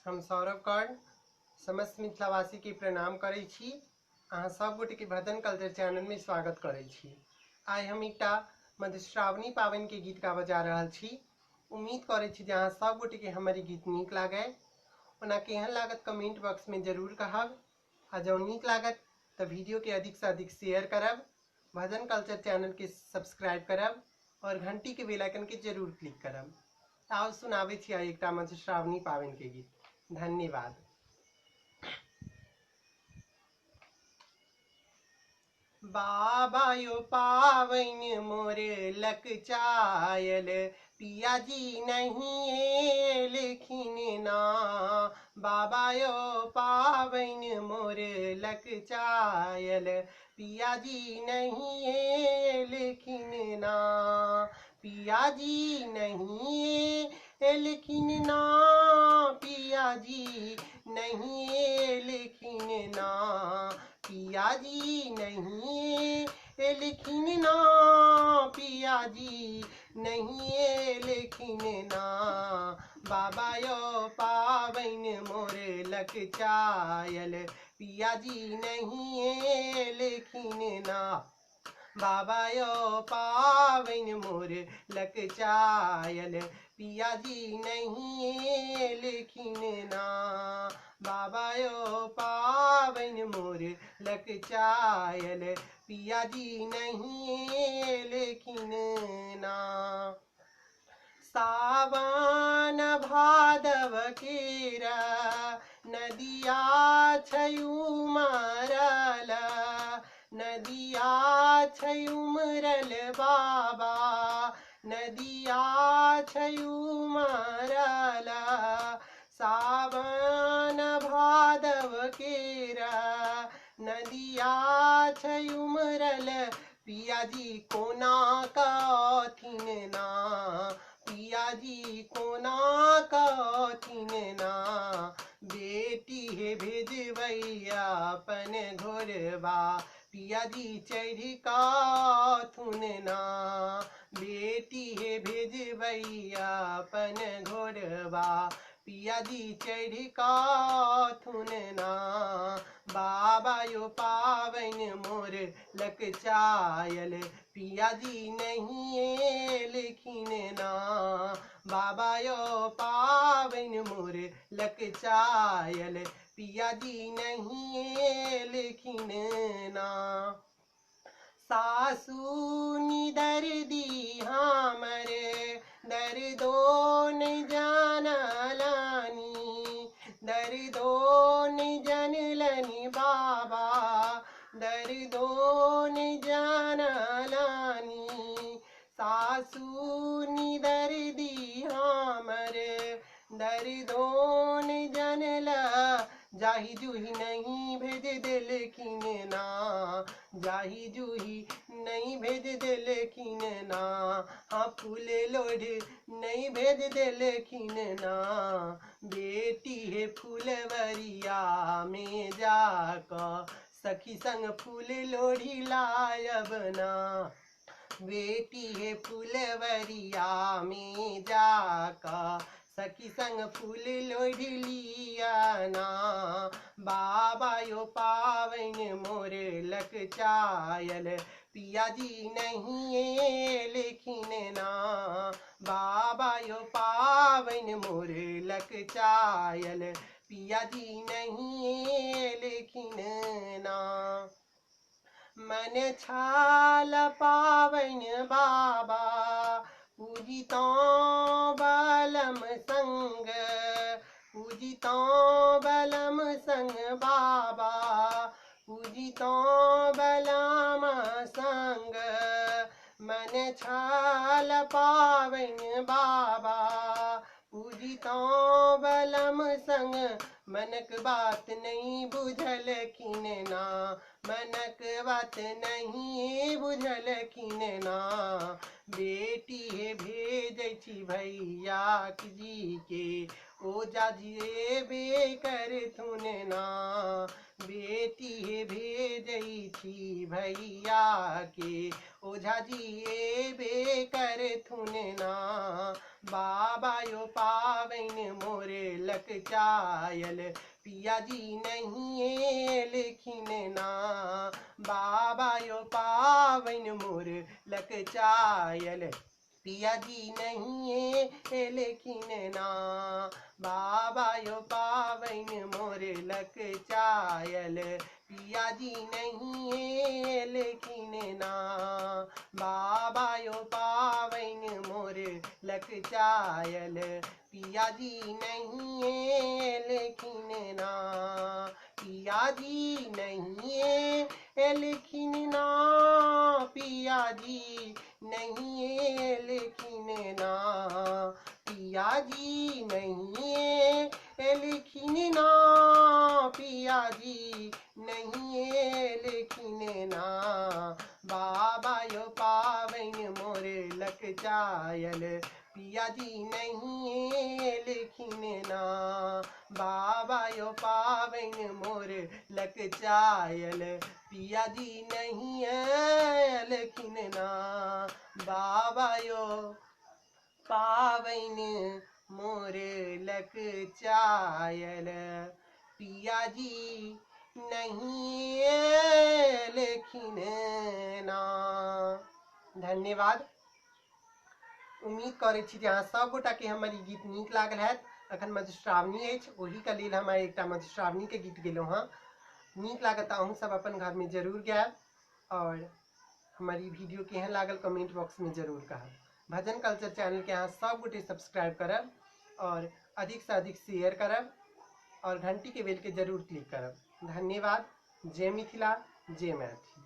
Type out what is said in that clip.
हम सौरभ कर्ण समस्त मिथिलावासी के प्रणाम करै छी। अहाँ सब गोटे के भजन कल्चर चैनल में स्वागत करै छी। आइ हम एकटा मधुश्रावणी पावनि के गीत गाबऽ जा रहल छी। उम्मीद करै छी जे अहाँ सब गोटे के हमर ई गीत नीक लागै। ओना केहन लागत कमेंट बॉक्स में जरूर कहब। आ जँ नीक लागत तो वीडियो के अधिक से अधिक शेयर करब, भजन कल्चर चैनल के सब्सक्राइब करब और घंटी के बेल आइकन के जरूर क्लिक करब। आओ सुनाबै छी आइ एकटा मधुश्रावणी पावनि के गीत। धन्यवाद। बाबा यो पावनि मोर लकचायल, पिया जी नहीं एलखिन ना। बाबा यो पावनि मोर लकचायल, पिया जी नहीं एलखिन ना। पिया जी नहीं एलखिन ना, पिया जी नहीं एलखिन ना। पिया जी नहीं एलखिन ना, पिया जी नहीं एलखिन ना। बाबा यो पावनि मोर लकचायल, पिया जी नहीं एलखिन ना। बाबा यो पावनि मोर लकचायल, पिया जी नहीं एलखिन ना। बाबा यो पावनि मोर लकचायल, पिया जी नहीं एलखिन ना। सावन भादव केरा नदिया छै उमरल, नदिया छै उमरल बाबा, नदिया छै उमरल। सावन भादव केरा नदिया छै उमरल, पिया जी कोना कथिन ना। पिया जी कोना कथिन ना। बेटी हे भेजबैया अपन घोरबा, पिया जी चढ़ कथुन ना। बेटी हे भेजबैया अपन घोरबा, पिया जी चढ़ कथुन ना। बाबा यो पावनि मोर लकचायल, पिया जी नहीं एलखिन ना। बाबा यो पावनि मोर लकचायल, पिया जी नहीं एलखिन ना। सासू निदर दी हमर दर्दो न जानलानी, दर्दो न जानलनि बाबा, दर्दो न जानलानी। सासू निदर दी हमर दर्दो न जानला, जाहि जुहि नहीं भेज देलखिन ना। जाहि जुहि नहीं भेज देलखिन ना। हाँ फूल लोढ़ नहीं भेज देलखिन ना। बेटी हे फूलवरिया में जाकर सखी संग फूल लोढ़ी लायब ना। बेटी हे फूलवरिया में जाकर सखी संग फूल लोढ़ी लिया ना। बाबा यो पावनि मोर लकचायल, पिया जी नहीं एलखिन ना। बाबा यो पावनि मोर लकचायल, पिया जी नहीं एलखिन ना। मन छाल पावनि बाबा, पूजितौं बलम संग, पूजितौं बलम संग बाबा, पूजितौं बलम संग। मन छाल पावनि बाबा, पूजितौं बलम संग। मनक बात नहीं बुझलखिन ना, मनक बात नहीं बुझलखिन ना। बेटी हे भेजै छी भैया जी के, ओझा जी बेकर थुने ना बेटी हे भेजई थी भैया के। ओझा जी बेकर थुने ना बाबा यो पावन मोरे लकचायल। पिया जी नहीं लेकिन ना बाबा यो पावन मोर लकचायल। पिया जी नहीं लेकिन ना बाबा यो पावन मोर लकचायल। पिया जी नहीं लेकिन ना बाबा यो पावन मोर लकचायल। पिया जी नहीं लेकिन ना पिया जी नहीं लेकिन ना पिया जी नहीं लेकिन ना पिया जी नहीं लेकिन ना पिया जी नहीं लेकिन ना बाबा यो पावन मोरे लकचायल। पिया जी नहीं लेकिन ना बाबा यो पावन मोर लकचायल। पिया जी नहीं लेकिन ना बाबा यो पावन मोर लकचायल। पिया जी नहीं लेकिन ना। धन्यवाद। उम्मीद करै छी जे अहाँ सब गोटा के हमर ई गीत नीक लागल हैत। अखन मधुश्रावणी अछि, ओही के लेल हम एकटा मधुश्रावणी के गीत गेलहुँ हँ। नीक लागत अहूँ सब अपन घर में जरूर गायब और हमार ई वीडियो केहन लागल कमेंट बॉक्स में जरूर कहब। भजन कल्चर चैनल के अहाँ सब गोटे सब्सक्राइब करब और अधिक से अधिक शेयर करब और घंटी के बेल के जरूर क्लिक करब। धन्यवाद। जय मिथिला, जय मैथिली।